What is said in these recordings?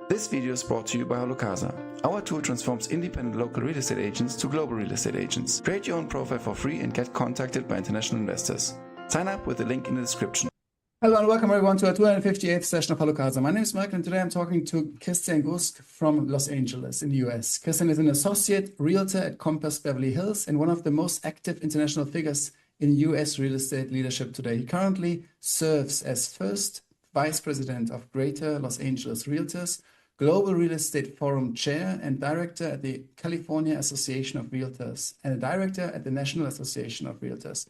This video is brought to you by HalloCasa. Our tool transforms independent local real estate agents to global real estate agents. Create your own profile for free and get contacted by international investors. Sign up with the link in the description. Hello and welcome everyone to our 258th session of HalloCasa. My name is Michael and today I'm talking to Christian Grusq from Los Angeles in the US. Christian is an associate realtor at Compass Beverly Hills and one of the most active international figures in US real estate leadership today. He currently serves as first vice president of Greater Los Angeles Realtors, Global Real Estate Forum Chair and Director at the California Association of Realtors, and a Director at the National Association of Realtors.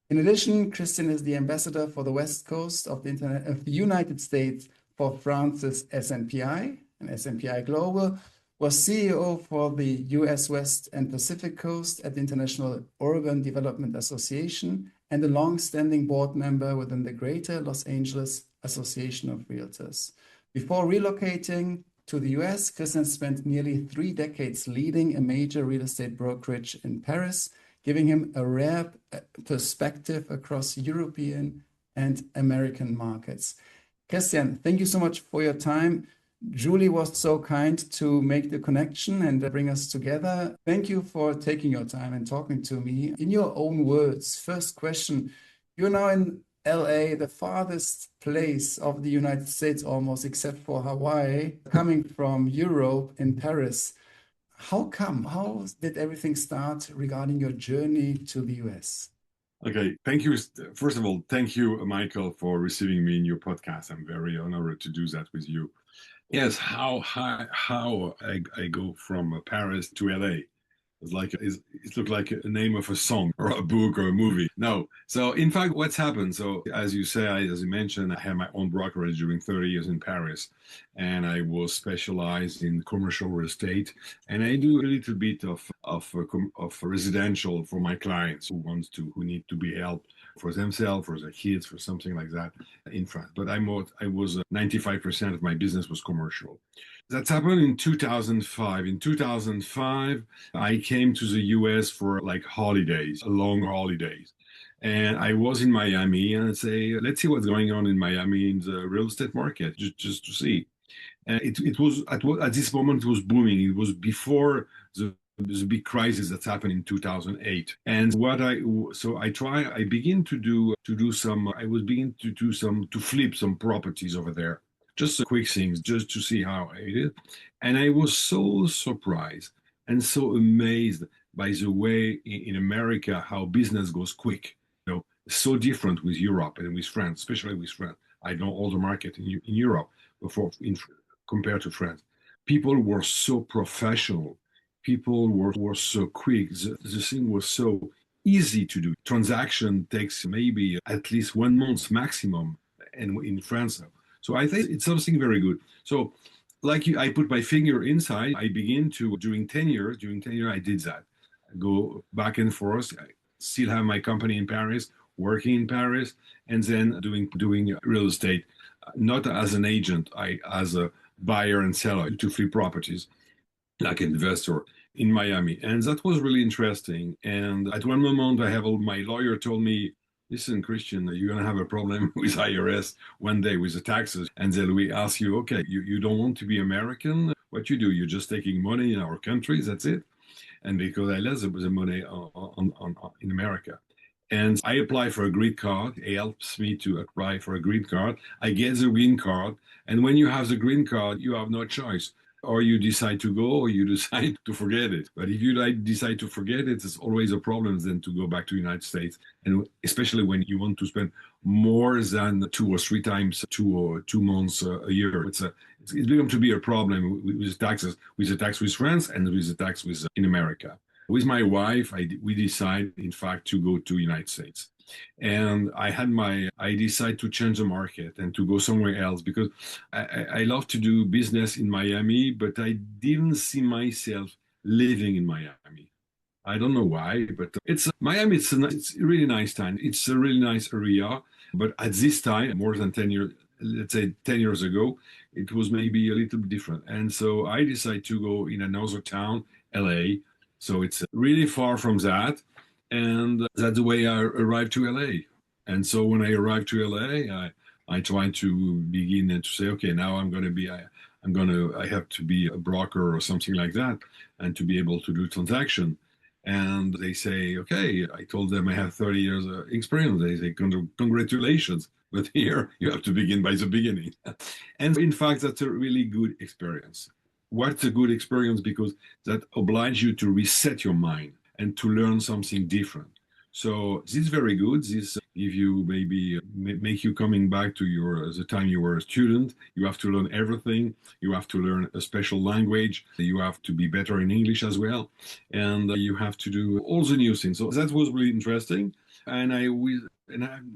In addition, Christian is the ambassador for the West Coast of the United States for France's SNPI and SNPI Global, was CEO for the US West and Pacific Coast at the International Urban Development Association, and a long-standing board member within the Greater Los Angeles Association of Realtors. Before relocating to the US, Christian spent nearly 3 decades leading a major real estate brokerage in Paris, giving him a rare perspective across European and American markets. Christian, thank you so much for your time. Julie was so kind to make the connection and bring us together. Thank you for taking your time and talking to me. In your own words, first question, you're now in LA, the farthest place of the United States almost, except for Hawaii, coming from Europe in Paris. How come? How did everything start regarding your journey to the US? Okay, thank you. First of all, thank you, Michael, for receiving me in your podcast. I'm very honored to do that with you. Yes, how I go from Paris to LA. It looked like a name of a song or a book or a movie. No. So in fact, what's happened? So as you mentioned, I had my own brokerage during 30 years in Paris, and I was specialized in commercial real estate. And I do a little bit of residential for my clients who need to be helped for themselves, for their kids, for something like that in France. But I was 95% of my business was commercial. That's happened in 2005. In 2005, I came to the US for like holidays, long holidays. And I was in Miami, and I'd say, let's see what's going on in Miami in the real estate market, just to see. And it was at this moment, it was booming. It was before the big crisis that's happened in 2008. And I was beginning to flip some properties over there. Just quick things, just to see how I did. And I was so surprised and so amazed by the way in America, how business goes quick. So different with Europe and with France, especially with France. I know all the market in Europe compared to France. People were so professional. People were so quick. The thing was so easy to do. Transaction takes maybe at least 1 month maximum, and in France. So I think it's something very good. So I put my finger inside. I begin to, during 10 years, I did that. I go back and forth. I still have my company in Paris, working in Paris, and then doing real estate, not as an agent, as a buyer and seller to flip properties, like an investor in Miami. And that was really interesting. And at one moment, my lawyer told me, listen, Christian, you're going to have a problem with IRS one day with the taxes. And then we ask you, okay, you don't want to be American? What you do? You're just taking money in our country, that's it? And because I left the money in America. And I apply for a green card. It helps me to apply for a green card. I get the green card. And when you have the green card, you have no choice. Or you decide to go, or you decide to forget it. But if you decide to forget it, it's always a problem then to go back to the United States. And especially when you want to spend more than 2 or 3 times 2 months a year. It's becomes to be a problem with taxes, with the tax with France and with the tax in America. With my wife, we decided, in fact, to go to the United States. And I decided to change the market and to go somewhere else because I love to do business in Miami, but I didn't see myself living in Miami. I don't know why, but Miami. It's a really nice town. It's a really nice area. But at this time, more than 10 years, let's say 10 years ago, it was maybe a little bit different. And so I decided to go in another town, LA. So it's really far from that. And that's the way I arrived to LA. And so when I arrived to LA, I tried to begin and to say, okay, now I'm going to be, I have to be a broker or something like that, and to be able to do transaction. And they say, okay, I told them I have 30 years of experience. They say, congratulations. But here you have to begin by the beginning. And in fact, that's a really good experience. What's a good experience? Because that obliges you to reset your mind and to learn something different. So this is very good. This give you maybe make you coming back to the time you were a student. You have to learn everything. You have to learn a special language. You have to be better in English as well, and you have to do all the new things. So that was really interesting, and I've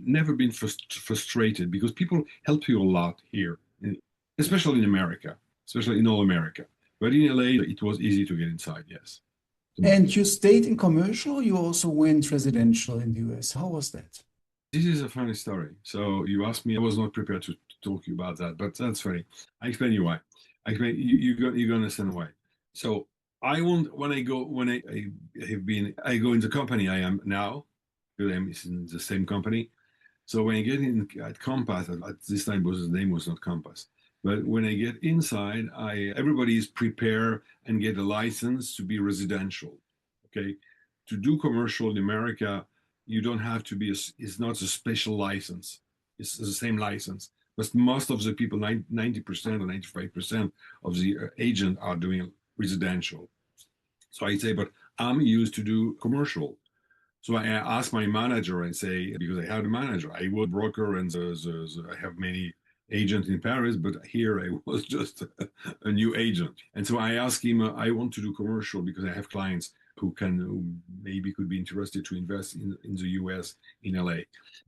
never been frustrated because people help you a lot here, especially in America, especially in all America. But in LA, it was easy to get inside. Yes. And you stayed in commercial, you also went residential in the US. How was that? This is a funny story. So you asked me, I was not prepared to talk to you about that, but that's funny. I explain you why. I explain you're gonna understand why. So I want I go in the company I am now, because I'm in the same company. So when I get in at Compass, at this time the name was not Compass. But when I get inside, everybody is prepared and get a license to be residential. Okay, to do commercial in America, you don't have to be. It's not a special license. It's the same license. But most of the people, 90% or 95% of the agent are doing residential. So I say, but I'm used to do commercial. So I ask my manager and say, because I have a manager, I was broker and I have many agents in Paris, but here I was just a new agent. And so I asked him, I want to do commercial because I have clients who maybe could be interested to invest in the US, in LA.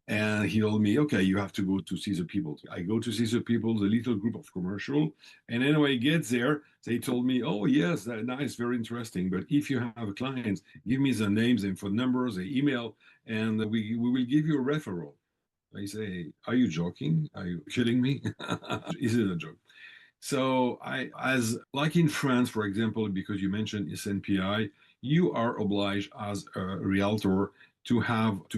And he told me, okay, you have to go to see the people. I go to see the people, the little group of commercial. And then when I get there, they told me, oh, yes, that's nice, very interesting. But if you have clients, give me the names and phone numbers, the email, and we will give you a referral. I say, are you joking? Are you kidding me? Is it a joke? So like in France, for example, because you mentioned SNPI, you are obliged as a realtor to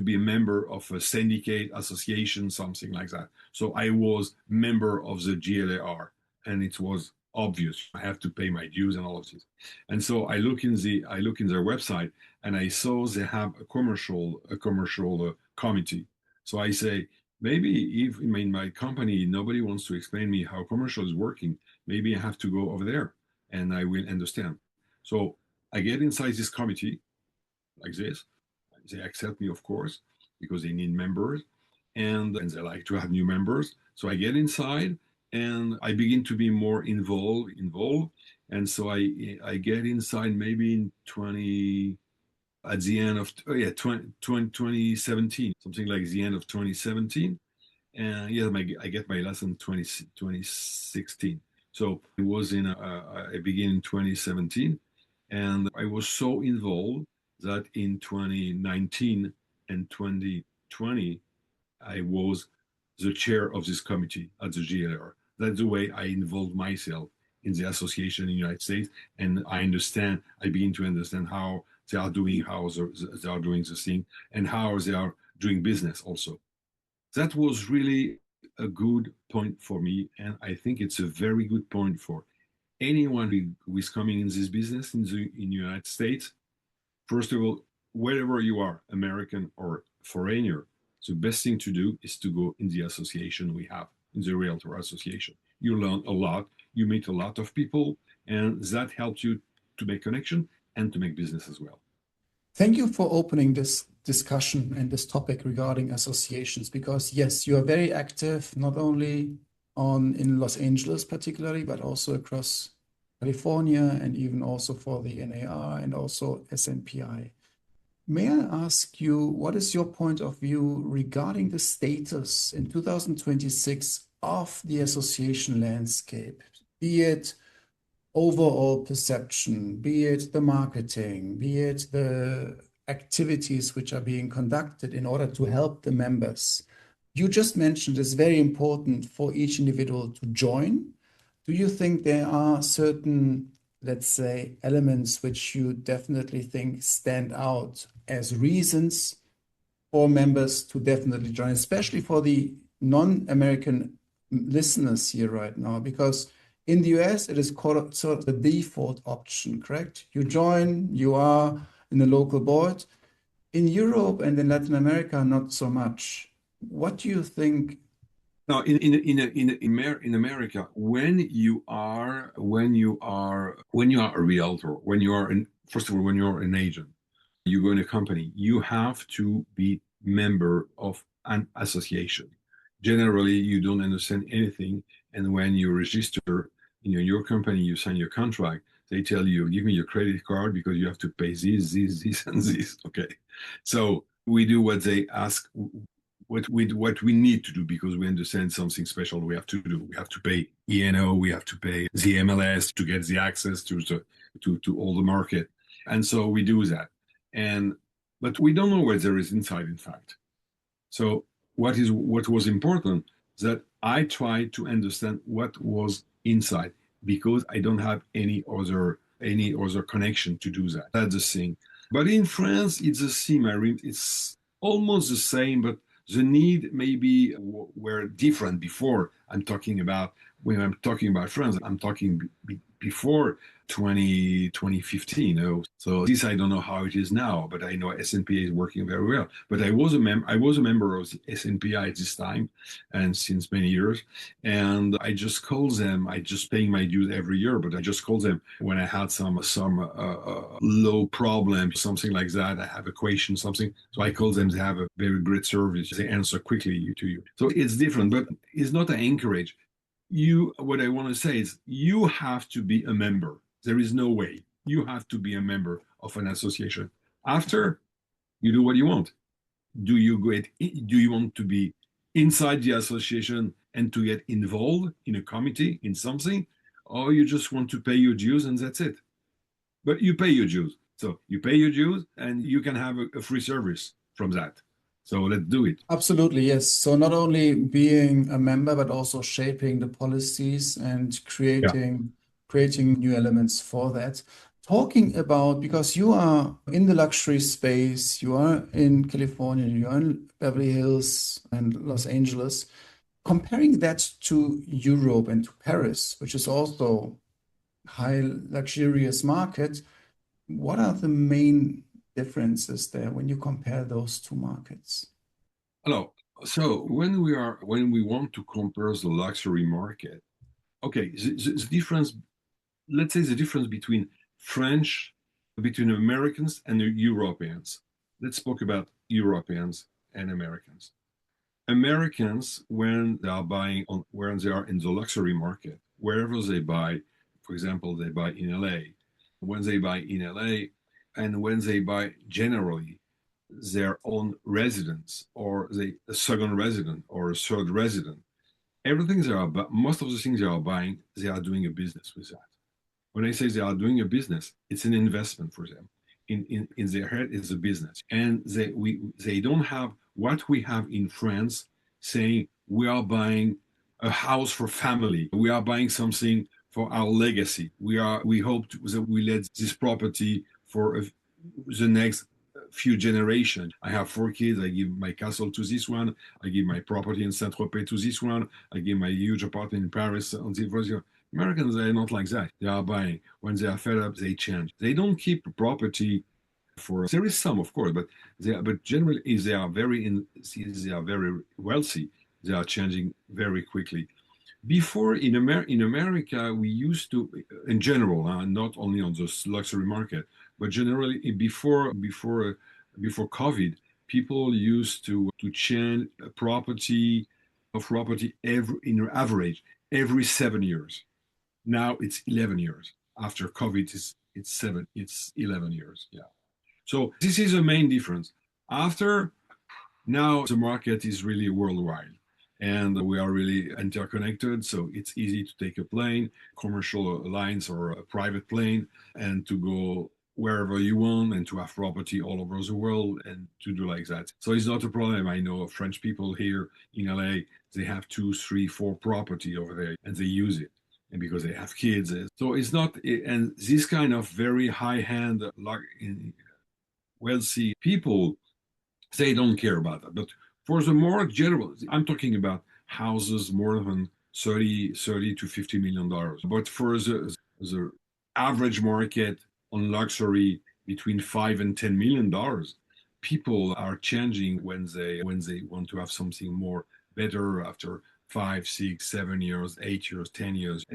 be a member of a syndicate association, something like that. So I was member of the GLAR, and it was obvious I have to pay my dues and all of this. And so I look in their website, and I saw they have a commercial committee. So I say, maybe if in my company nobody wants to explain me how commercial is working, maybe I have to go over there and I will understand. So I get inside this committee like this. They accept me, of course, because they need members and they like to have new members. So I get inside and I begin to be more involved. And so I get inside maybe in at the end of 2017, something like the end of 2017. And yeah, I get my lesson 2016. So it was I began in 2017, and I was so involved that in 2019 and 2020, I was the chair of this committee at the GLR. That's the way I involved myself in the association in the United States, and I begin to understand how they are doing the thing, and how they are doing business also. That was really a good point for me, and I think it's a very good point for anyone who is coming in this business in the United States. First of all, wherever you are, American or foreigner, the best thing to do is to go in the association we have, in the Realtor Association. You learn a lot, you meet a lot of people, and that helps you to make connection and to make business as well. Thank you for opening this discussion and this topic regarding associations, because yes, you are very active, not only in Los Angeles particularly, but also across California and even also for the NAR and also SNPI. May I ask you, what is your point of view regarding the status in 2026 of the association landscape, be it overall perception, be it the marketing, be it the activities which are being conducted in order to help the members? You just mentioned it's very important for each individual to join. Do you think there are certain, let's say, elements which you definitely think stand out as reasons for members to definitely join, especially for the non-American listeners here right now? Because In the US, it is called sort of the default option, correct? You join, you are in the local board. In Europe and in Latin America, not so much. What do you think? Now, in America, when you are a realtor, first of all, when you're an agent, you go in a company, you have to be member of an association. Generally, you don't understand anything, and when you register in your company, you sign your contract. They tell you, give me your credit card because you have to pay this, and this. Okay, so we do what they ask, what we need to do because we understand something special we have to do. We have to pay E&O, we have to pay the MLS to get the access to all the market, and so we do that. But we don't know what there is inside, in fact. So what was important is that I tried to understand what was inside because I don't have any other connection to do that. That's the thing. But in France, it's the same. It's almost the same, but the need maybe were different before. When I'm talking about France, I'm talking before 2015. So this, I don't know how it is now, but I know SNPA is working very well. But I was a member of the SNPA at this time and since many years. And I just called them, I just paying my dues every year, but I just called them when I had some low problem, something like that. I have a question, something. So I called them, they have a very great service. They answer quickly to you. So it's different, but it's not an encourage. What I want to say is you have to be a member. There is no way. You have to be a member of an association. After, you do what you want. Do you want to be inside the association and to get involved in a committee, in something, or you just want to pay your dues and that's it? But you pay your dues. So you pay your dues and you can have a free service from that. So let's do it. Absolutely, yes. So not only being a member, but also shaping the policies and creating new elements for that. Talking about, because you are in the luxury space, you are in California, you are in Beverly Hills and Los Angeles, comparing that to Europe and to Paris, which is also high luxurious market, what are the main differences there when you compare those two markets? Hello. So when we want to compare the luxury market, okay, the difference, let's say the difference between Americans and the Europeans. Let's talk about Europeans and Americans. Americans, when they are in the luxury market, wherever they buy, for example, they buy in LA. When they buy in LA, and when they buy generally their own residence or a second resident or a third resident, most of the things they are buying, they are doing a business with that. When I say they are doing a business, it's an investment for them. In their head, it's a business, and they don't have what we have in France, saying we are buying a house for family, we are buying something for our legacy. We hope that we let this property for the next few generations. I have 4 kids. I give my castle to this one. I give my property in Saint-Tropez to this one. I give my huge apartment in Paris on the first year. Americans are not like that. They are buying. When they are fed up, they change. They don't keep property for. There is some, of course, but generally, if they are very wealthy, they are changing very quickly. Before in America, we used to, in general, not only on the luxury market, but generally before COVID, people used to change property in average every 7 years. Now it's 11 years. After COVID, it's 11 years. Yeah. So this is the main difference. Now the market is really worldwide. And we are really interconnected, so it's easy to take a plane, commercial lines or a private plane, and to go wherever you want and to have property all over the world and to do like that. So it's not a problem. I know French people here in LA, they have 2, 3, 4 property over there and they use it. And because they have kids. So it's not, and this kind of very high-end, wealthy people, they don't care about that. But for the more general, I'm talking about houses more than 30 to $50 million. But for the average market on luxury between $5 and $10 million, people are changing when they want to have something more better after 5, 6, 7 years, 8 years, 10 years.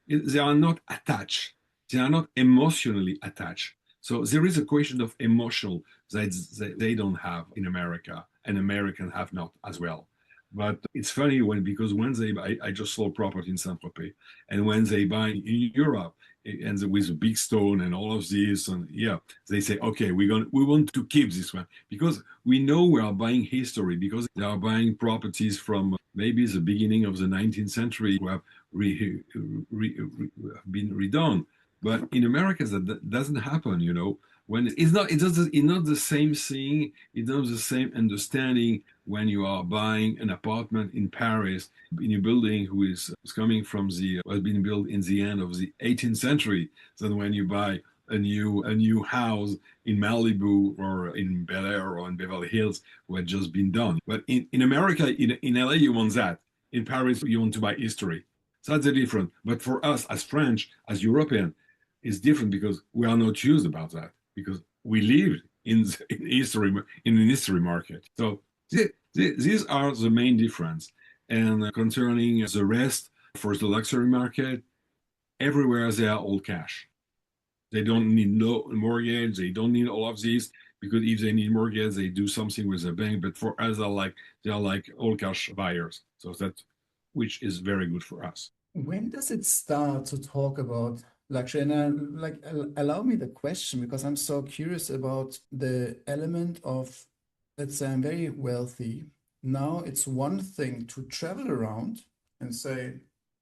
They are not attached. They are not emotionally attached. So there is a question of emotional that they don't have in America, and Americans have not as well. But it's funny because when they buy, I just sold property in Saint-Tropez, and when they buy in Europe, and with a big stone and all of this, and yeah, they say, okay, we want to keep this one because we know we are buying history, because they are buying properties from maybe the beginning of the 19th century who have been redone. But in America, that doesn't happen. When it's not the same thing, it's not the same understanding when you are buying an apartment in Paris in a building who is coming from was being built in the end of the 18th century than when you buy a new house in Malibu or in Bel Air or in Beverly Hills who had just been done. But in America, in LA, you want that. In Paris, you want to buy history. So that's the difference. But for us as French, as European, it's different because we are not used about that, because we live in an history market. So these are the main difference. And concerning the rest, for the luxury market, everywhere they are all cash. They don't need no mortgage. They don't need all of these, because if they need mortgage, they do something with the bank. But for us, they are like all cash buyers. So which is very good for us. When does it start to talk about luxury? And allow me the question, because I'm so curious about the element of, let's say I'm very wealthy. Now it's one thing to travel around and say,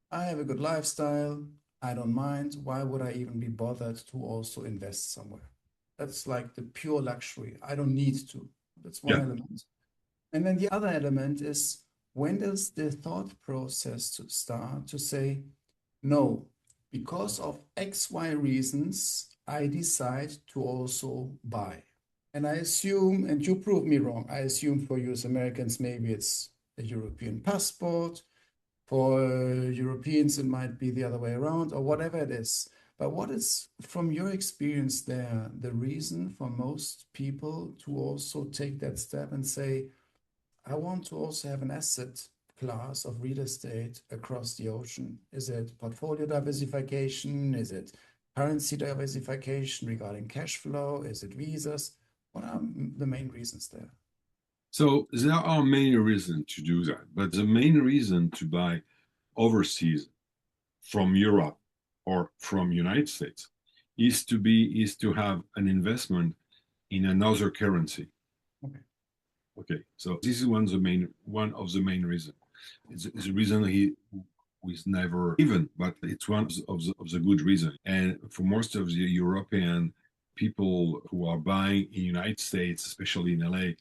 I have a good lifestyle, I don't mind. Why would I even be bothered to also invest somewhere? That's like the pure luxury. I don't need to. That's one element. And then the other element is, when does the thought process to start to say, no, because of XY reasons, I decide to also buy. And I assume, and you prove me wrong, I assume for you as Americans, maybe it's a European passport. For Europeans, it might be the other way around, or whatever it is. But what is, from your experience there, the reason for most people to also take that step and say, I want to also have an asset class of real estate across the ocean? Is it portfolio diversification? Is it currency diversification regarding cash flow? Is it visas? What are the main reasons there? So there are many reasons to do that, but the main reason to buy overseas from Europe or from United States is to have an investment in another currency. Okay, so this is one of the main reasons. It's a reason he was never given, but it's one of the good reasons. And for most of the European people who are buying in United States, especially in LA,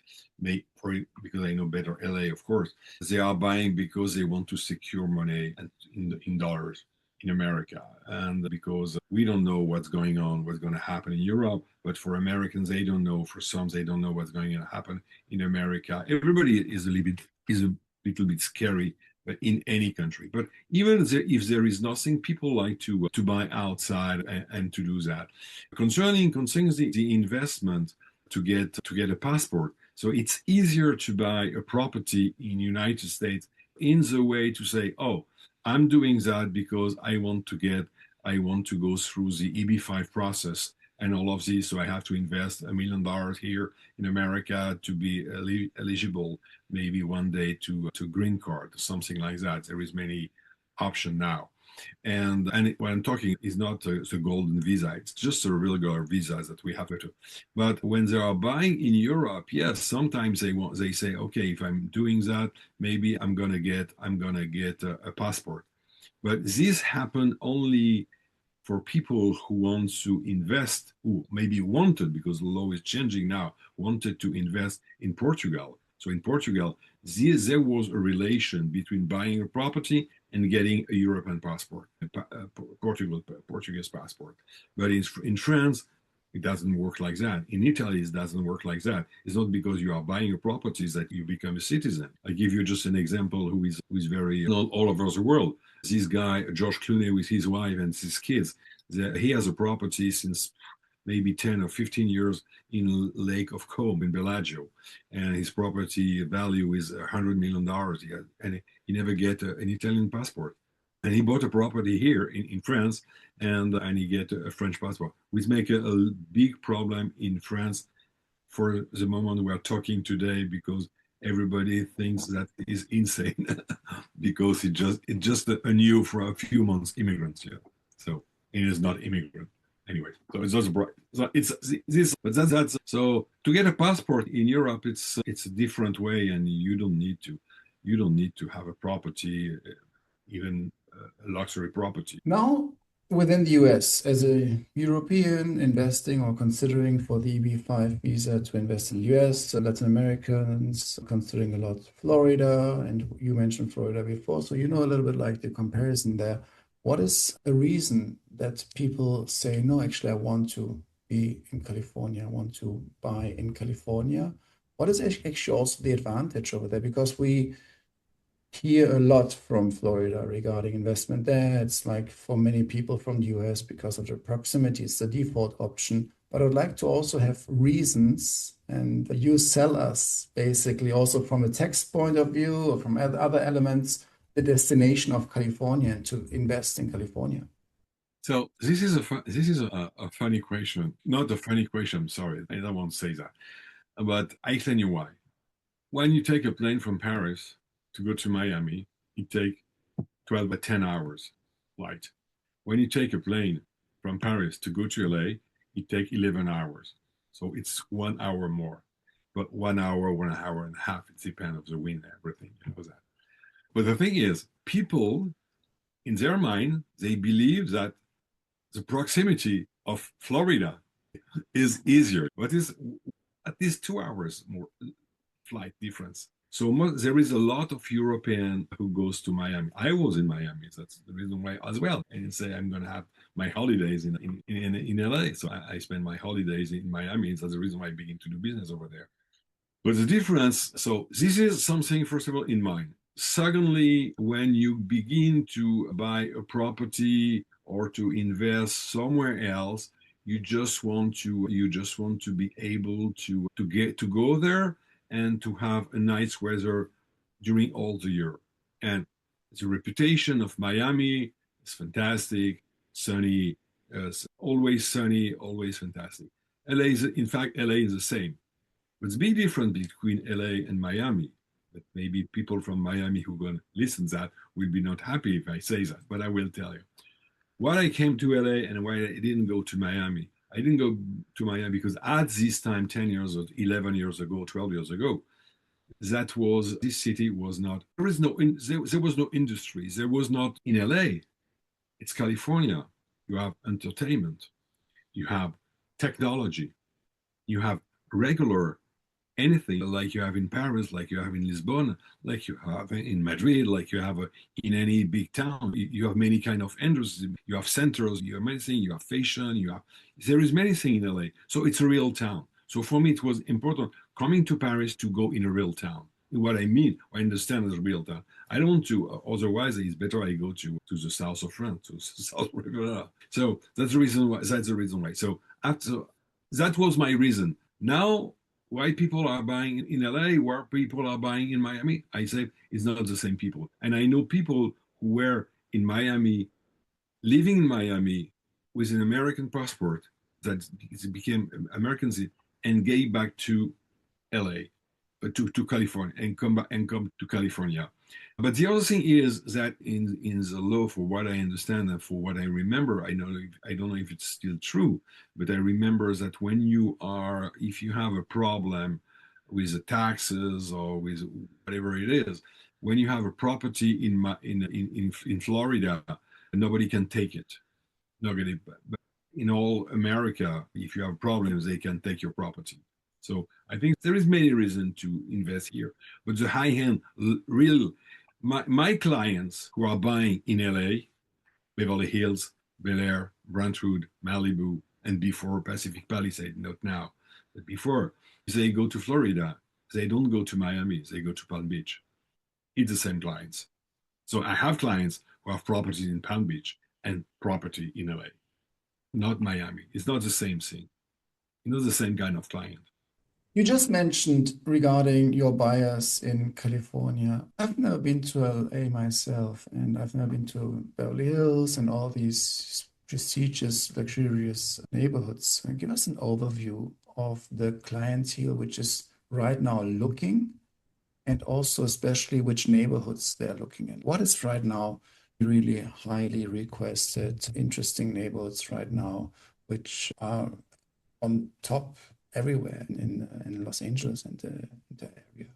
because I know better LA, of course, they are buying because they want to secure money in dollars in America, and because we don't know what's going to happen in Europe. But for Americans, they don't know. For some, they don't know what's going to happen in America. Everybody is a little bit scary, but in any country. But even if there is nothing, people like to buy outside and to do that. Concerning the investment to get a passport, so it's easier to buy a property in United States in the way to say, oh, I'm doing that because I want to go through the EB-5 process and all of this. So I have to invest $1 million here in America to be eligible maybe one day to green card, something like that. There is many options now. And what I'm talking is not the golden visa. It's just a regular visa that we have to. But when they are buying in Europe, yes, sometimes they say, okay, if I'm doing that, maybe I'm gonna get a passport. But this happened only for people who want to invest, who maybe wanted, because the law is changing now, wanted to invest in Portugal. So in Portugal, there was a relation between buying a property and getting a European passport, Portuguese passport. But in France, It doesn't work like that. In Italy, it doesn't work like that. It's not because you are buying a property that you become a citizen. I give you just an example who is very known all over the world. This guy, George Clooney, with his wife and his kids, he has a property since maybe 10 or 15 years in Lake of Como in Bellagio. And his property value is $100 million. And he never get an Italian passport. And he bought a property here in France, and he get a French passport, which make a big problem in France for the moment we are talking today, because everybody thinks that is insane because it's just a new for a few months immigrants. Yeah, so it is not immigrant anyway. So it's just so it's this, but that's so to get a passport in Europe, it's a different way, and you don't need to have a property, even a luxury property. Now, within the US, as a European investing or considering for the EB-5 visa to invest in the US, Latin Americans considering a lot Florida, and you mentioned Florida before, so you know a little bit like the comparison there. What is a reason that people say, no, actually, I want to be in California, I want to buy in California? What is actually also the advantage over there? Because we hear a lot from Florida regarding investment there. It's like for many people from the US, because of the proximity, it's the default option. But I'd like to also have reasons, and you sell us basically also from a tax point of view or from other elements, the destination of California and to invest in California. So this is a funny question. Not a funny question, sorry, I don't want to say that. But I tell you why. When you take a plane from Paris to go to Miami, it takes 12 or 10 hours flight. When you take a plane from Paris to go to LA, it takes 11 hours. So it's 1 hour more. But 1 hour, 1 hour and a half, it depends on the wind, everything, you know that. But the thing is, people, in their mind, they believe that the proximity of Florida is easier. But it's at least 2 hours more flight difference. So there is a lot of European who goes to Miami. I was in Miami. That's the reason why as well. And say I'm going to have my holidays in LA. So I spend my holidays in Miami. That's the reason why I begin to do business over there. But the difference, so this is something, first of all, in mind. Secondly, when you begin to buy a property or to invest somewhere else, you just want to be able to go there and to have a nice weather during all the year. And the reputation of Miami is fantastic, sunny, always sunny, always fantastic. LA is the same. But the big difference between LA and Miami, but maybe people from Miami who are going to listen to that will be not happy if I say that, but I will tell you. Why I came to LA and why I didn't go to Miami. I didn't go to Miami because at this time, 10 years or 11 years ago, 12 years ago, this city was not, there was no industry. There was not in LA. It's California. You have entertainment. You have technology. You have regular anything like you have in Paris, like you have in Lisbon, like you have in Madrid, like you have in any big town. You have many kind of industries. You have centers, you have medicine, you have fashion, there is many things in LA. So it's a real town. So for me, it was important coming to Paris to go in a real town. What I mean, I understand as a real town. I don't want to, otherwise it's better I go to the south of France, to South Riviera. So that's the reason why. So after, that was my reason. Now, why people are buying in LA, where people are buying in Miami, I say it's not the same people. And I know people who were in Miami, living in Miami with an American passport that became Americans and gave back to LA, to California, and come to California. But the other thing is that in the law, for what I understand and for what I remember, I don't know if it's still true, but I remember that if you have a problem with the taxes or with whatever it is, when you have a property in Florida, nobody can take it. Nobody. But in all America, if you have problems, they can take your property. So I think there is many reasons to invest here, but the high-end my clients who are buying in LA, Beverly Hills, Bel Air, Brentwood, Malibu, And before Pacific Palisades, not now, but before, they go to Florida. They don't go to Miami. They go to Palm Beach. It's the same clients. So I have clients who have properties in Palm Beach and property in LA, not Miami. It's not the same thing. It's not the same kind of client. You just mentioned regarding your buyers in California. I've never been to LA myself, and I've never been to Beverly Hills and all these prestigious, luxurious neighborhoods. Give us an overview of the clientele which is right now looking, and also especially which neighborhoods they're looking at. What is right now really highly requested, interesting neighborhoods right now, which are on top everywhere in Los Angeles and the area.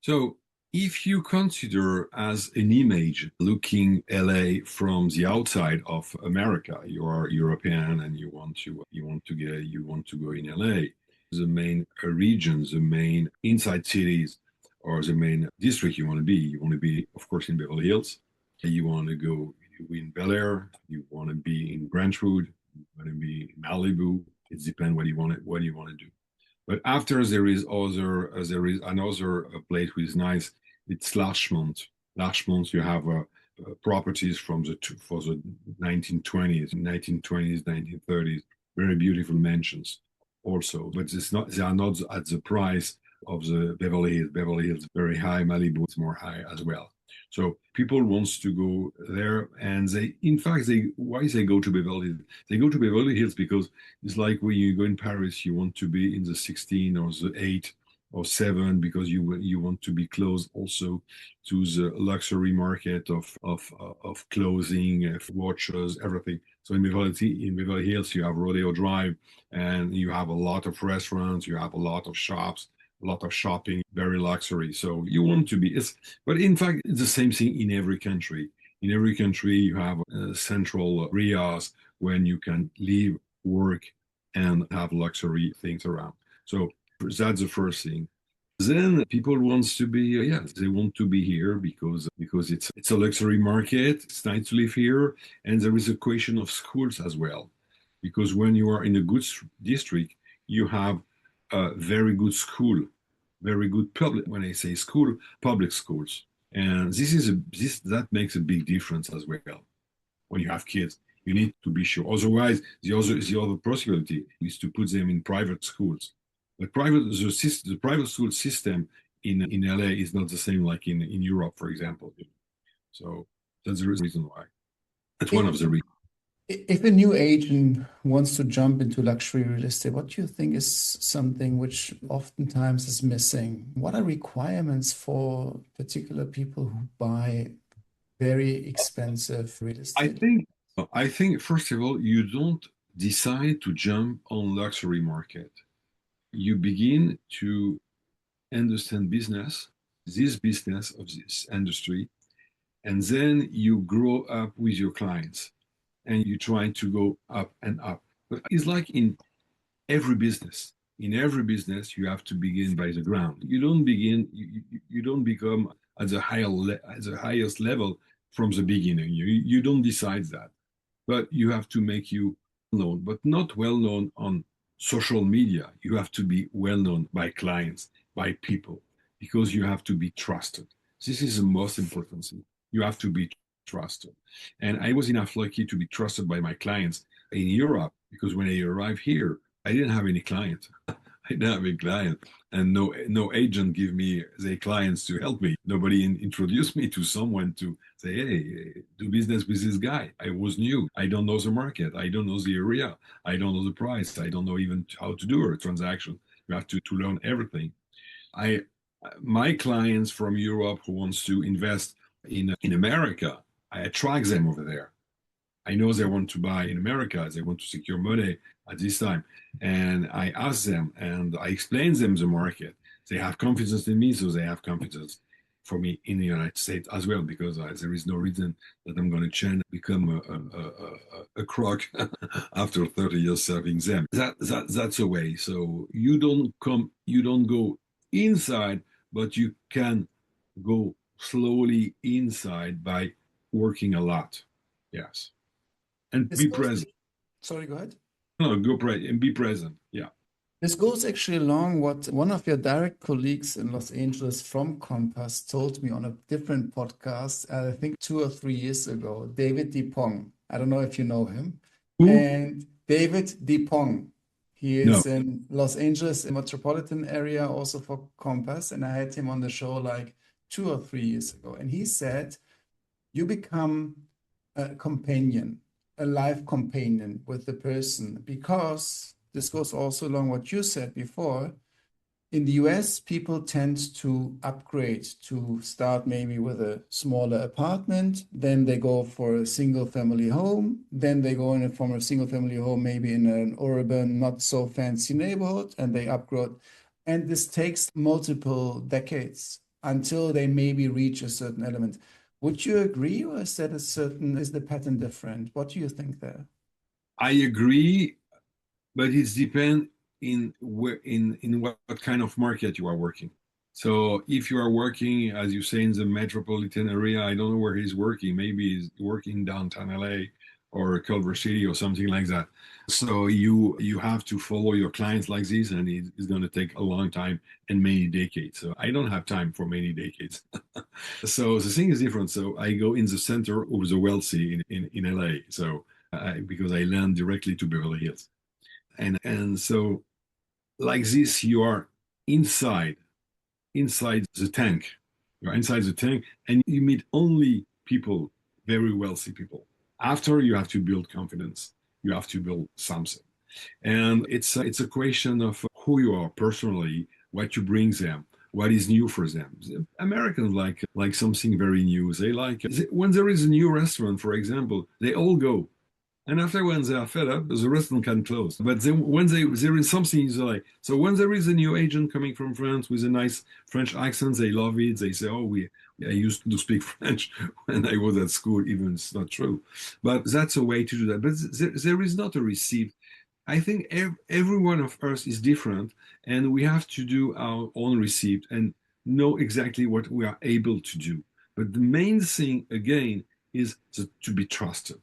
So if you consider as an image looking LA from the outside of America, you are European and you want to go in LA, the main regions, the main inside cities, or the main district you want to be, of course, in Beverly Hills. You want to go in Bel Air. You want to be in Brentwood. You want to be in Malibu. It depends what you want to do. But after there is another place which is nice. It's Larchmont. Larchmont, you have properties for the 1920s, 1930s, very beautiful mansions also. But they are not at the price of the Beverly Hills. Beverly Hills is very high. Malibu is more high as well. So people wants to go there, and why they go to Beverly Hills? They go to Beverly Hills because it's like when you go in Paris, you want to be in the 16 or the 8 or 7 because you want to be close also to the luxury market of clothing, watches, everything. So in Beverly Hills, you have Rodeo Drive, and you have a lot of restaurants, you have a lot of shops, a lot of shopping, very luxury. So you want to be, but in fact, it's the same thing in every country. In every country, you have central areas when you can live, work, and have luxury things around. So that's the first thing. Then people wants to be, they want to be here because it's a luxury market. It's nice to live here, and there is a question of schools as well, because when you are in a good district, you have a very good school, very good public. When I say school, public schools, and that makes a big difference as well. When you have kids, you need to be sure. Otherwise, the other possibility is to put them in private schools. But the private school system in LA is not the same like in Europe, for example. So that's the reason why. That's one of the reasons. If a new agent wants to jump into luxury real estate, what do you think is something which oftentimes is missing? What are requirements for particular people who buy very expensive real estate? I think first of all, you don't decide to jump on luxury market. You begin to understand this business of this industry, and then you grow up with your clients and you try to go up and up. But it's like in every business. In every business, you have to begin by the ground. You don't become at the highest level from the beginning. You don't decide that. But you have to make you known, but not well known on social media. You have to be well known by clients, by people, because you have to be trusted. This is the most important thing. You have to be trusted. And I was enough lucky to be trusted by my clients in Europe, because when I arrived here, I didn't have any client. I didn't have any client, and no agent give me their clients to help me. Nobody introduced me to someone to say, hey, do business with this guy. I was new. I don't know the market. I don't know the area. I don't know the price. I don't know even how to do a transaction. You have to learn everything. My clients from Europe who wants to invest in America, I attract them over there. I know they want to buy in America. They want to secure money at this time. And I ask them and I explain them the market. They have confidence in me, so they have confidence for me in the United States as well, because there is no reason that I'm going to change, become a crook after 30 years serving them. That's a way. So you don't go inside, but you can go slowly inside by working a lot. Yes. And be present. Sorry, go ahead. No, and be present. Yeah. This goes actually along what one of your direct colleagues in Los Angeles from Compass told me on a different podcast, I think 2 or 3 years ago, David DePong. I don't know if you know him. Who? And David DePong, he No. is in Los Angeles metropolitan area also for Compass. And I had him on the show like 2 or 3 years ago. And he said, you become a companion, a life companion with the person, because this goes also along what you said before. In the US, people tend to upgrade to start maybe with a smaller apartment, then they go for a single family home, then they go in from a single family home, maybe in an urban, not so fancy neighborhood, and they upgrade. And this takes multiple decades until they maybe reach a certain element. Would you agree, or is the pattern different? What do you think there? I agree, but it depends in what kind of market you are working. So if you are working, as you say, in the metropolitan area, I don't know where he's working. Maybe he's working downtown LA or Culver City or something like that. So you have to follow your clients like this, and it's going to take a long time and many decades. So I don't have time for many decades. So the thing is different. So I go in the center of the wealthy in LA. So because I land directly to Beverly Hills. And so like this, you are inside the tank. You're inside the tank, and you meet only people, very wealthy people. After, you have to build confidence. You have to build something, and it's a question of who you are personally, what you bring them, what is new for them. Americans like something very new. They like when there is a new restaurant, for example, they all go. And after, when they are fed up, the restaurant can close. But then when there is something you like, so when there is a new agent coming from France with a nice French accent, they love it. They say, "Oh, I used to speak French when I was at school," even it's not true. But that's a way to do that. But there is not a receipt. I think every one of us is different, and we have to do our own receipt and know exactly what we are able to do. But the main thing, again, is to be trusted.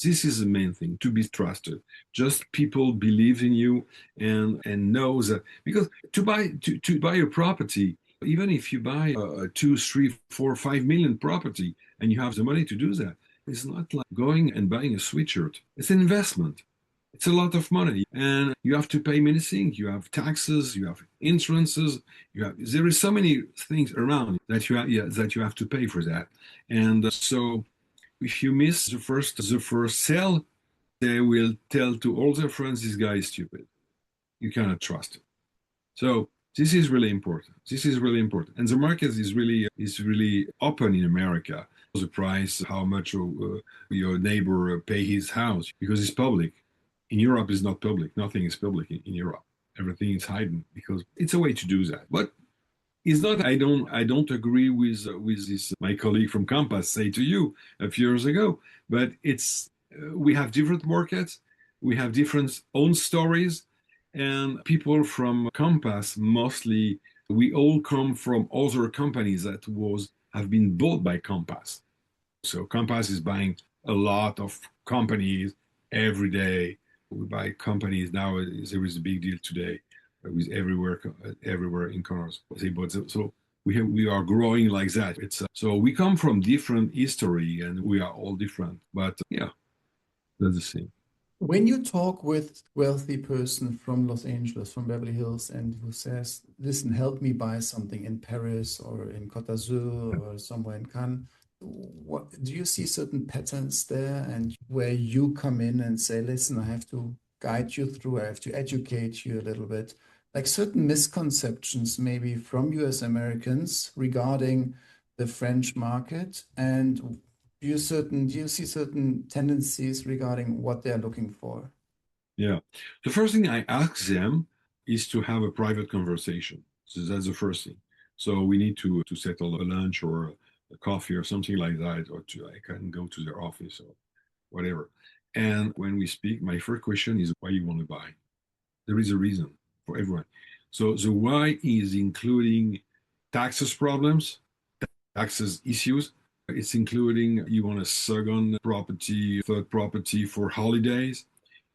This is the main thing, to be trusted. Just people believe in you and know that, because to buy a property, even if you buy a 2, 3, 4, 5 million property and you have the money to do that, it's not like going and buying a sweatshirt. It's an investment. It's a lot of money, and you have to pay many things. You have taxes, you have insurances, there is so many things around that you have to pay for that. And so if you miss the first sale, they will tell to all their friends, "This guy is stupid. You cannot trust him." So this is really important. This is really important, and the market is really open in America. The price, how much your neighbor pay his house, because it's public. In Europe, it's not public. Nothing is public in Europe. Everything is hidden, because it's a way to do that. But it's not. I don't agree with this. My colleague from Compass say to you a few years ago, but we have different markets, we have different own stories, and people from Compass mostly, we all come from other companies that have been bought by Compass. So Compass is buying a lot of companies every day. We buy companies now. There is a big deal today with everywhere in cars. So we are growing like that. So we come from different history, and we are all different. But yeah, that's the same. When you talk with wealthy person from Los Angeles, from Beverly Hills, and who says, "Listen, help me buy something in Paris or in Côte d'Azur or somewhere in Cannes," what do you see certain patterns there, and where you come in and say, "Listen, I have to guide you through, I have to educate you a little bit," like certain misconceptions maybe from you as Americans regarding the French market, and do you see certain tendencies regarding what they're looking for? Yeah. The first thing I ask them is to have a private conversation. So that's the first thing. So we need to settle a lunch or a coffee or something like that, or I can go to their office or whatever. And when we speak, my first question is, why you want to buy? There is a reason for everyone. So the why is including taxes problems, taxes issues. It's including you want a second property, third property for holidays.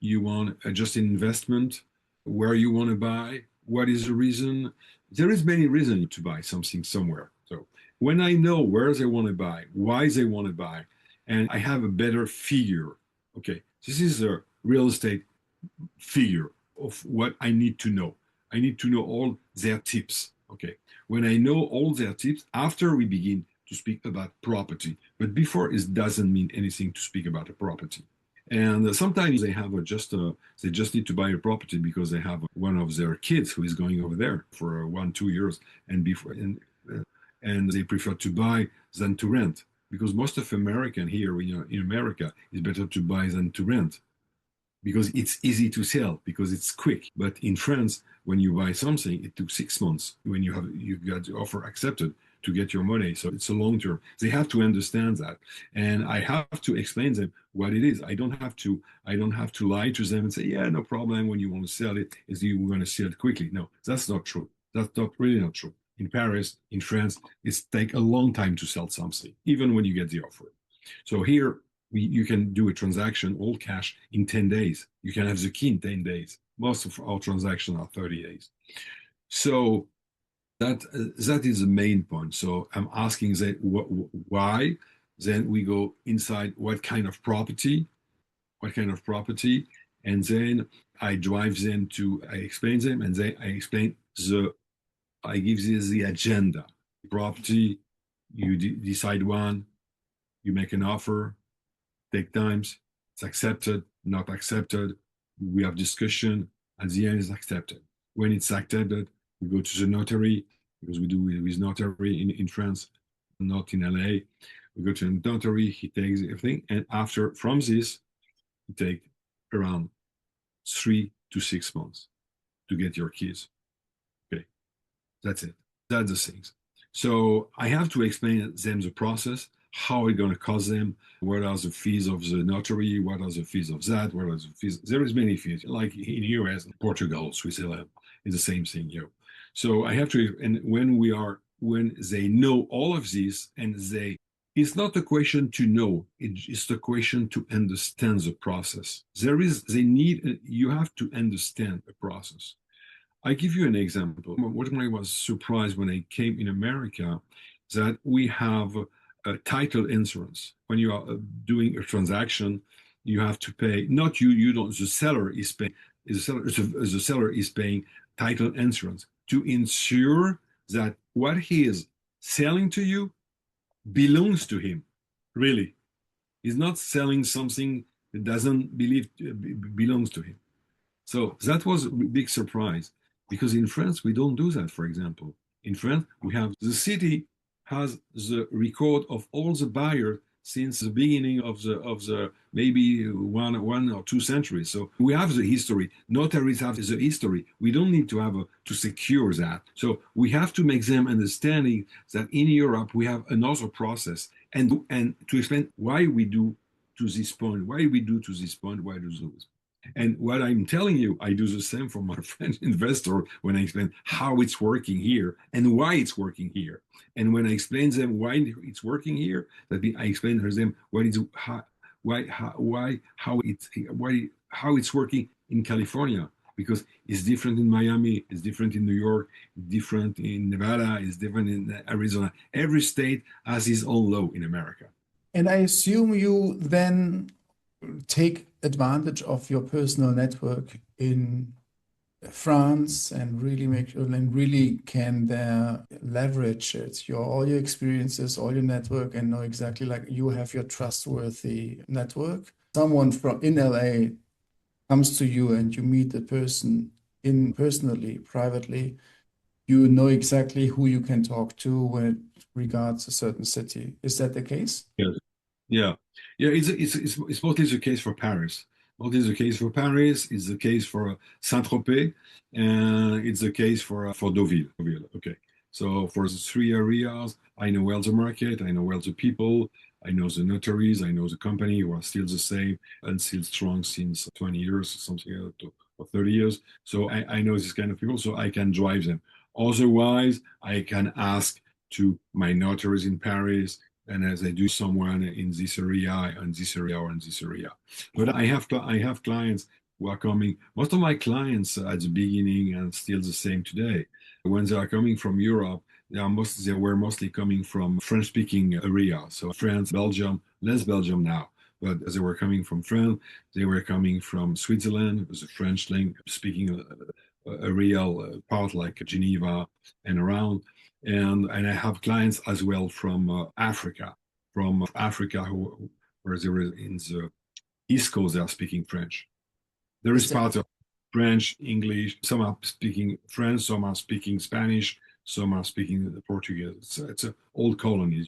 you want just an investment, where you want to buy, what is the reason. There is many reasons to buy something somewhere. So when I know where they want to buy, why they want to buy, and I have a better figure, okay, this is a real estate figure of what I need to know. I need to know all their tips. Okay. When I know all their tips, after we begin to speak about property, but before it doesn't mean anything to speak about a property. And sometimes they have they just need to buy a property because they have one of their kids who is going over there for 1-2 years, and they prefer to buy than to rent, because most of American here, in America, is better to buy than to rent, because it's easy to sell, because it's quick. But in France, when you buy something, it took 6 months when you got the offer accepted to get your money. So it's a long term. They have to understand that, and I have to explain them what it is. I don't have to lie to them and say, yeah, no problem. When you want to sell it, is you want to sell it quickly? No, that's not true. That's really not true. In Paris, in France, it's take a long time to sell something, even when you get the offer. So here, you can do a transaction all cash in 10 days. You can have the key in 10 days. Most of our transactions are 30 days. So that is the main point. So I'm asking them why. Then we go inside what kind of property, and then I drive them I explain them, and then I give this the agenda. Property, you decide one, you make an offer, take times, it's accepted, not accepted, we have discussion, at the end it's accepted. When it's accepted, we go to the notary, because we do it with notary in France, not in LA. We go to the notary, he takes everything, and from this, it takes around 3 to 6 months to get your keys. Okay, that's it. That's the things. So I have to explain them the process, how it's going to cost them, what are the fees of the notary, what are the fees of that, what are the fees. There is many fees, like in US, Portugal, Switzerland, it's the same thing here. So I have to, and when they know all of this, and it's not a question to know, it's the question to understand the process. You have to understand the process. I give you an example. What I was surprised when I came in America, that we have a title insurance. When you are doing a transaction, you have to pay, not you don't, the seller is paying, the seller is paying title insurance to ensure that what he is selling to you belongs to him. Really. He's not selling something that doesn't belongs to him. So that was a big surprise, because in France, we don't do that, for example. In France, we have the city has the record of all the buyers since the beginning of the maybe one or two centuries. So we have the history. Notaries have the history. We don't need to have to secure that. So we have to make them understanding that in Europe we have another process, and to explain why we do to this point, why we do to this point, why do this. And what I'm telling you, I do the same for my French investor when I explain how it's working here and why it's working here. And when I explain them why it's working here, I explain to them how it's working in California, because it's different in Miami, it's different in New York, different in Nevada, it's different in Arizona. Every state has its own law in America. And I assume you then take advantage of your personal network in France and really can there leverage it, all your experiences, all your network, and know exactly, like, you have your trustworthy network. Someone in LA comes to you and you meet the person personally, privately, you know exactly who you can talk to when it regards a certain city. Is that the case? Yes. Yeah. It's mostly the case for Paris. Mostly the case for Paris. It's the case for Saint-Tropez, and it's the case for Deauville. Okay. So for the three areas, I know well the market. I know well the people. I know the notaries. I know the company who are still the same and still strong since 20 years, something or 30 years. So I know this kind of people, so I can drive them. Otherwise, I can ask to my notaries in Paris, and as I do someone in this area, and this area, or in this area. But I have clients who are coming. Most of my clients at the beginning and still the same today, when they are coming from Europe, they were mostly coming from French-speaking area. So France, Belgium, less Belgium now, but they were coming from France. They were coming from Switzerland, it was a French speaking a real part like Geneva and around. And I have clients as well from Africa, where they were in the East Coast, they are speaking French. There is part of French, English. Some are speaking French, some are speaking Spanish, some are speaking Portuguese. It's an old colony.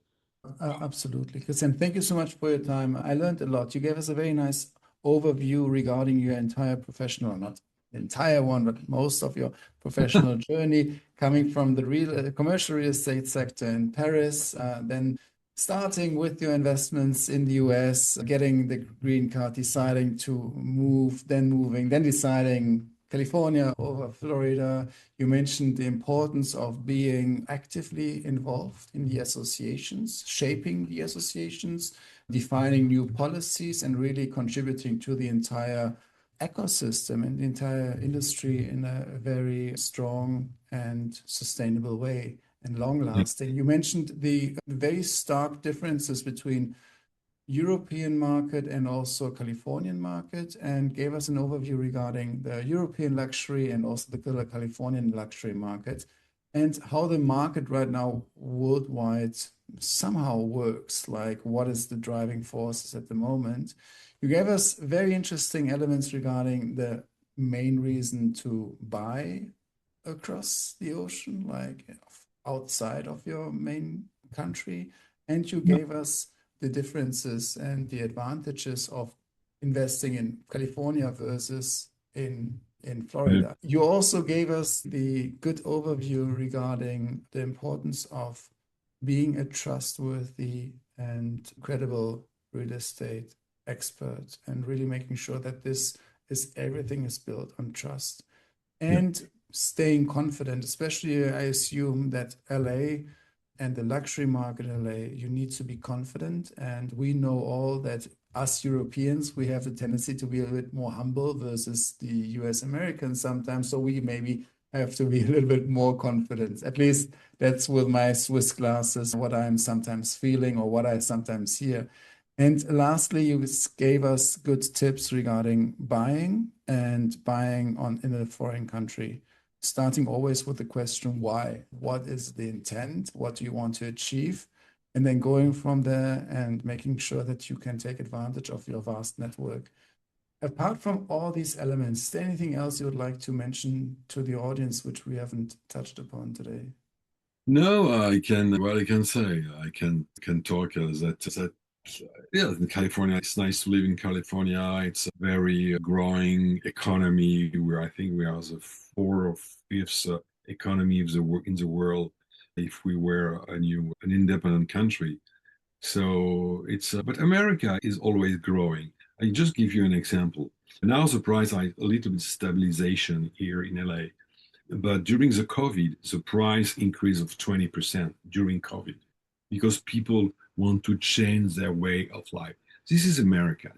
Absolutely. Christian, thank you so much for your time. I learned a lot. You gave us a very nice overview regarding your entire professional, not the entire one, but most of your professional journey coming from the commercial real estate sector in Paris, then starting with your investments in the US, getting the green card, deciding to move, then moving, then deciding California over Florida. You mentioned the importance of being actively involved in the associations, shaping the associations, defining new policies, and really contributing to the entire ecosystem and the entire industry in a very strong and sustainable way and long lasting. You mentioned the very stark differences between European market and also Californian market, and gave us an overview regarding the European luxury and also the Californian luxury market, and how the market right now worldwide somehow works, like what is the driving forces at the moment. You gave us very interesting elements regarding the main reason to buy across the ocean, like outside of your main country, and you gave us the differences and the advantages of investing in California versus in Florida. You also gave us the good overview regarding the importance of being a trustworthy and credible real estate expert, and really making sure that everything is built on trust and staying confident, especially I assume that LA and the luxury market in LA, you need to be confident. And we know all that us Europeans, we have the tendency to be a bit more humble versus the US Americans sometimes. So we maybe have to be a little bit more confident. At least that's with my Swiss glasses, what I'm sometimes feeling or what I sometimes hear. And lastly, you gave us good tips regarding buying in a foreign country. Starting always with the question, why? What is the intent? What do you want to achieve? And then going from there and making sure that you can take advantage of your vast network. Apart from all these elements, is there anything else you would like to mention to the audience which we haven't touched upon today? No, I can say. I can talk that yeah, in California, it's nice to live in California. It's a very growing economy where I think we are the fourth or fifth economy in the world if we were an independent country. So but America is always growing. I just give you an example. Now the price a little bit stabilization here in LA, but during the COVID, the price increase of 20% during COVID because people want to change their way of life. This is America.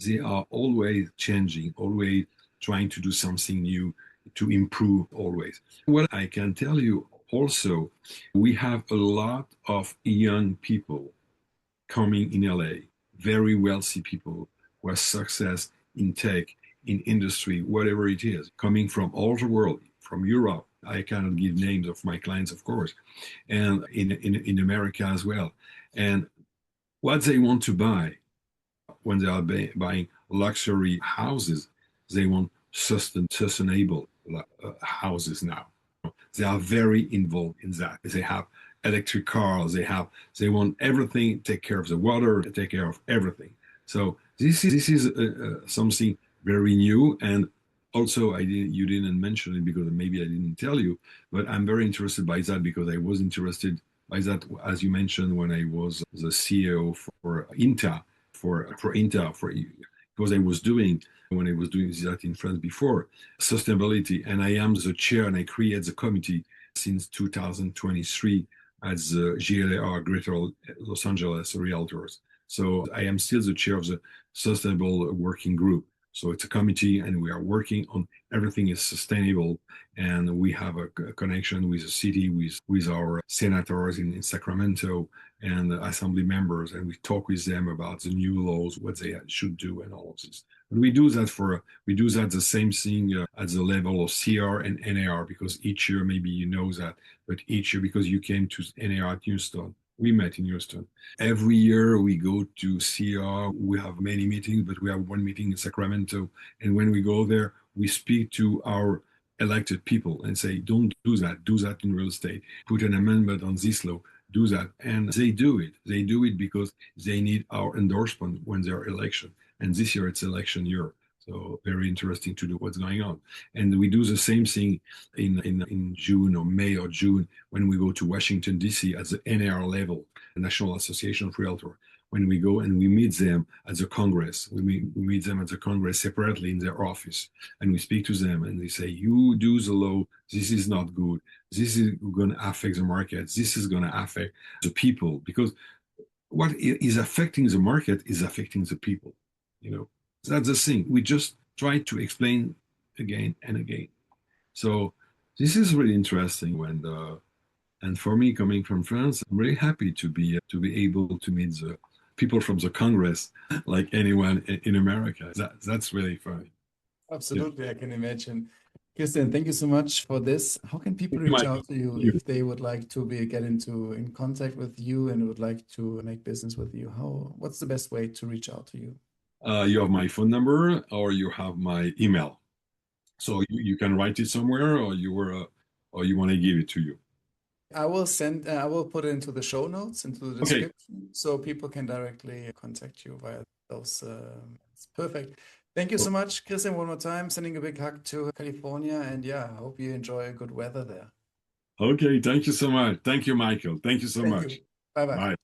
They are always changing, always trying to do something new, to improve always. What I can tell you also, we have a lot of young people coming in LA, very wealthy people who have success in tech, in industry, whatever it is, coming from all the world, from Europe. I cannot give names of my clients, of course, and in America as well. And what they want to buy when they are buying luxury houses, they want sustainable houses now. They are very involved in that. They have electric cars. They want everything. Take care of the water. Take care of everything. So this is something very new. And also, you didn't mention it because maybe I didn't tell you, but I'm very interested by that because I was interested by that, as you mentioned, when I was the CEO for INTA, because I was doing that in France before, sustainability, and I am the chair and I create the committee since 2023 as the GLAR, Greater Los Angeles Realtors. So I am still the chair of the Sustainable Working Group. So it's a committee, and we are working on everything is sustainable. And we have a connection with the city, with our senators in Sacramento and the assembly members, and we talk with them about the new laws, what they should do, and all of this. And we do that the same thing at the level of CR and NAR, because each year, maybe you know that, but each year, because you came to NAR at Houston, we met in Houston. Every year we go to CR, we have many meetings, but we have one meeting in Sacramento. And when we go there, we speak to our elected people and say, don't do that in real estate, put an amendment on this law, do that. And they do it because they need our endorsement when they're election. And this year it's election year. So very interesting to do what's going on. And we do the same thing in June or May or June when we go to Washington, D.C. at the NAR level, the National Association of Realtors. When we go and we meet them at the Congress, we meet them at the Congress separately in their office, and we speak to them and they say, you do the law, this is not good, this is going to affect the market, this is going to affect the people, because what is affecting the market is affecting the people, That's the thing. We just try to explain again and again. So this is really interesting. And for me, coming from France, I'm really happy to be able to meet the people from the Congress, like anyone in America. That's really funny. Absolutely, yeah. I can imagine. Christian, thank you so much for this. How can people reach out to you if they would like to get in contact with you and would like to make business with you? What's the best way to reach out to you? You have my phone number or you have my email. So you can write it somewhere, or you want to give it to you. I will put it into the show notes, into the description, so people can directly contact you via those. It's perfect. Thank you so much, Christian, one more time. Sending a big hug to California, and I hope you enjoy good weather there. Okay, thank you so much. Thank you, Michael. Thank you so much. Bye-bye. Bye.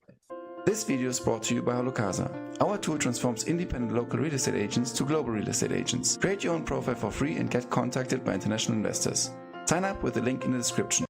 This video is brought to you by HalloCasa. Our tool transforms independent local real estate agents to global real estate agents. Create your own profile for free and get contacted by international investors. Sign up with the link in the description.